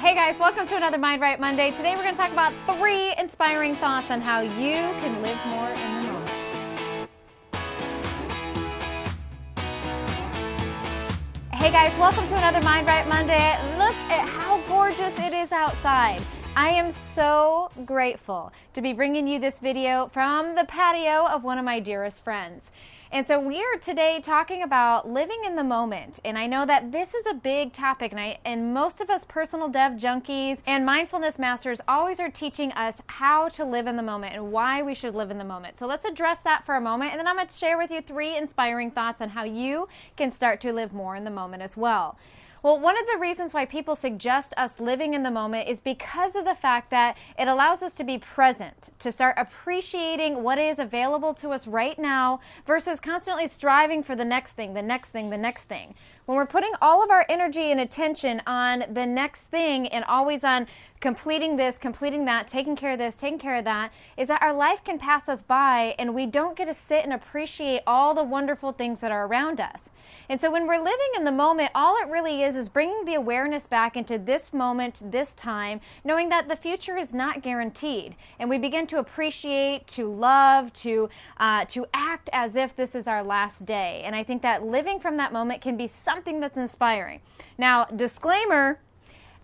Hey guys, welcome to another Mind Right Monday. Today we're going to talk about 3 inspiring thoughts on how you can live more in the moment. Hey guys, welcome to another Mind Right Monday. Look at how gorgeous it is outside. I am so grateful to be bringing you this video from the patio of one of my dearest friends. And so we are today talking about living in the moment. And I know that this is a big topic, and most of us personal dev junkies and mindfulness masters always are teaching us how to live in the moment and why we should live in the moment. So let's address that for a moment, and then I'm going to share with you 3 inspiring thoughts on how you can start to live more in the moment as well. Well, one of the reasons why people suggest us living in the moment is because of the fact that it allows us to be present, to start appreciating what is available to us right now versus constantly striving for the next thing, the next thing, the next thing. When we're putting all of our energy and attention on the next thing and always on completing this, completing that, taking care of this, taking care of that, is that our life can pass us by and we don't get to sit and appreciate all the wonderful things that are around us. And so when we're living in the moment, all it really is bringing the awareness back into this moment, this time, knowing that the future is not guaranteed. And we begin to appreciate, to love, to act as if this is our last day. And I think that living from that moment can be something that's inspiring. Now, disclaimer,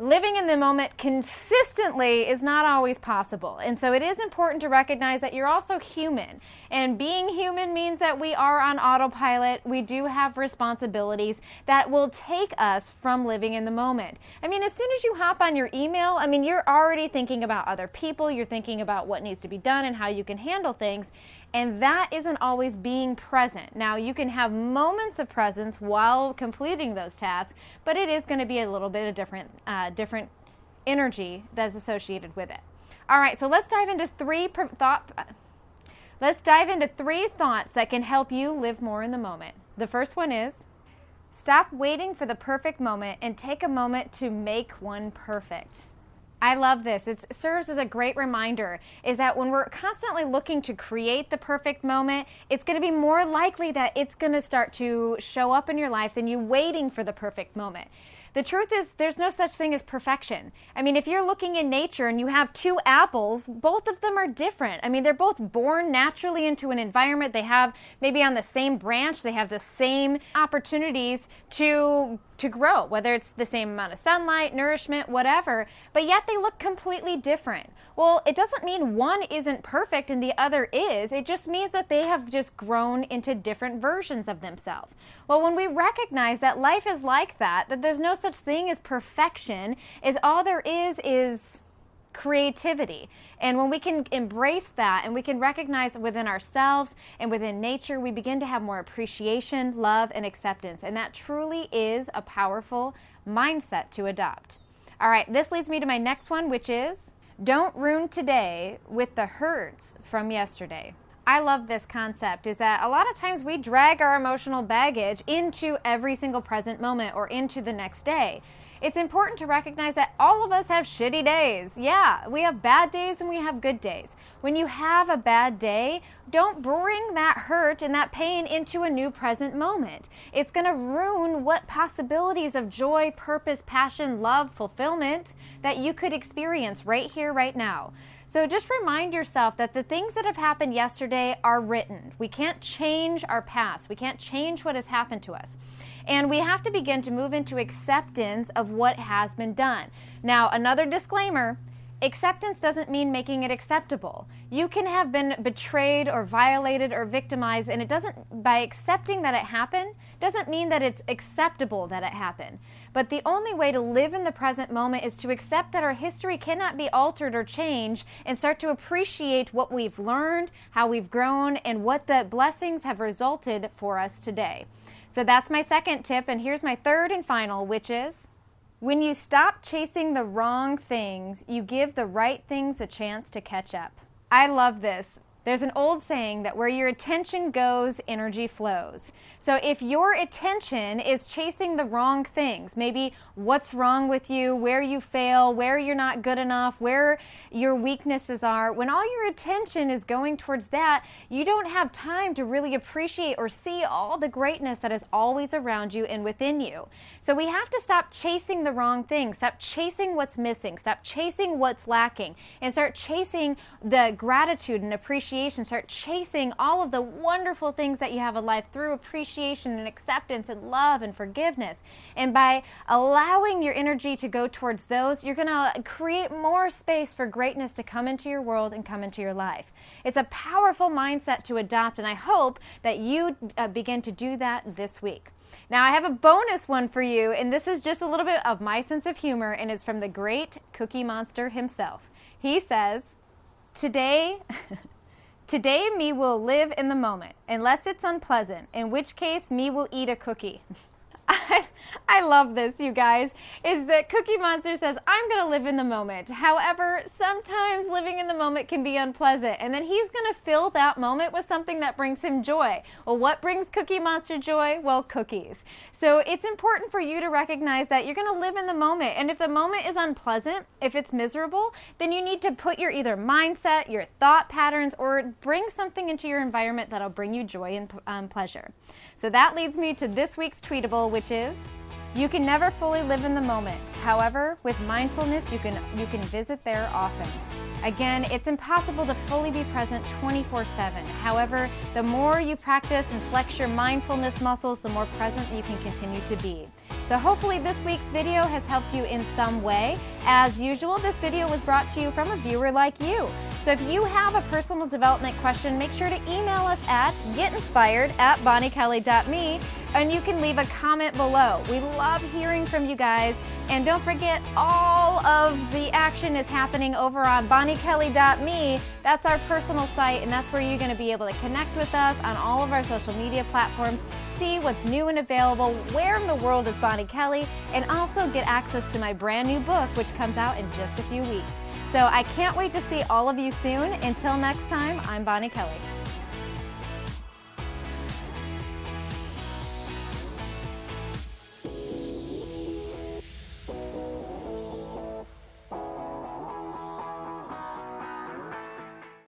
living in the moment consistently is not always possible. And so it is important to recognize that you're also human. And being human means that we are on autopilot. We do have responsibilities that will take us from living in the moment. I mean, as soon as you hop on your email, you're already thinking about other people. You're thinking about what needs to be done and how you can handle things. And that isn't always being present. Now, you can have moments of presence while completing those tasks, but it is going to be a little bit of different energy that's associated with it. All right, so let's dive into 3 thoughts that can help you live more in the moment. The first one is, stop waiting for the perfect moment and take a moment to make one perfect. I love this. It serves as a great reminder is that when we're constantly looking to create the perfect moment, it's going to be more likely that it's going to start to show up in your life than you waiting for the perfect moment. The truth is, there's no such thing as perfection. If you're looking in nature and you have 2 apples, both of them are different. They're both born naturally into an environment. They have maybe on the same branch, they have the same opportunities to grow, whether it's the same amount of sunlight, nourishment, whatever, but yet they look completely different. Well, it doesn't mean one isn't perfect and the other is. It just means that they have just grown into different versions of themselves. Well, when we recognize that life is like that there's no such thing as perfection, is all there is creativity. And when we can embrace that and we can recognize within ourselves and within nature, we begin to have more appreciation, love, and acceptance. And that truly is a powerful mindset to adopt. All right, this leads me to my next one, which is, don't ruin today with the hurts from yesterday. I love this concept, is that a lot of times we drag our emotional baggage into every single present moment or into the next day. It's important to recognize that all of us have shitty days. Yeah, we have bad days and we have good days. When you have a bad day, don't bring that hurt and that pain into a new present moment. It's going to ruin what possibilities of joy, purpose, passion, love, fulfillment that you could experience right here, right now. So just remind yourself that the things that have happened yesterday are written. We can't change our past. We can't change what has happened to us. And we have to begin to move into acceptance of what has been done. Now, another disclaimer, acceptance doesn't mean making it acceptable. You can have been betrayed or violated or victimized, and by accepting that it happened, doesn't mean that it's acceptable that it happened. But the only way to live in the present moment is to accept that our history cannot be altered or changed and start to appreciate what we've learned, how we've grown, and what the blessings have resulted for us today. So that's my second tip, and here's my third and final, which is, when you stop chasing the wrong things, you give the right things a chance to catch up. I love this. There's an old saying that where your attention goes, energy flows. So if your attention is chasing the wrong things, maybe what's wrong with you, where you fail, where you're not good enough, where your weaknesses are, when all your attention is going towards that, you don't have time to really appreciate or see all the greatness that is always around you and within you. So we have to stop chasing the wrong things, stop chasing what's missing, stop chasing what's lacking, and start chasing the gratitude and appreciation, start chasing all of the wonderful things that you have in life through appreciation and acceptance and love and forgiveness. And by allowing your energy to go towards those, you're going to create more space for greatness to come into your world and come into your life. It's a powerful mindset to adopt, and I hope that you begin to do that this week. Now, I have a bonus one for you, and this is just a little bit of my sense of humor, and it's from the great Cookie Monster himself. He says, Today me will live in the moment, unless it's unpleasant, in which case me will eat a cookie. I love this, you guys, is that Cookie Monster says, I'm going to live in the moment. However, sometimes living in the moment can be unpleasant, and then he's going to fill that moment with something that brings him joy. Well, what brings Cookie Monster joy? Well, cookies. So it's important for you to recognize that you're going to live in the moment, and if the moment is unpleasant, if it's miserable, then you need to put your either mindset, your thought patterns, or bring something into your environment that'll bring you joy and pleasure. So that leads me to this week's tweetable, which is, you can never fully live in the moment. However, with mindfulness, you can visit there often. Again, it's impossible to fully be present 24/7. However, the more you practice and flex your mindfulness muscles, the more present you can continue to be. So hopefully this week's video has helped you in some way. As usual, this video was brought to you from a viewer like you. So if you have a personal development question, make sure to email us at getinspired@bonniekelly.me, and you can leave a comment below. We love hearing from you guys. And don't forget, all of the action is happening over on bonniekelly.me. That's our personal site, and that's where you're going to be able to connect with us on all of our social media platforms, see what's new and available, where in the world is Bonnie Kelly, and also get access to my brand new book, which comes out in just a few weeks. So I can't wait to see all of you soon. Until next time, I'm Bonnie Kelly.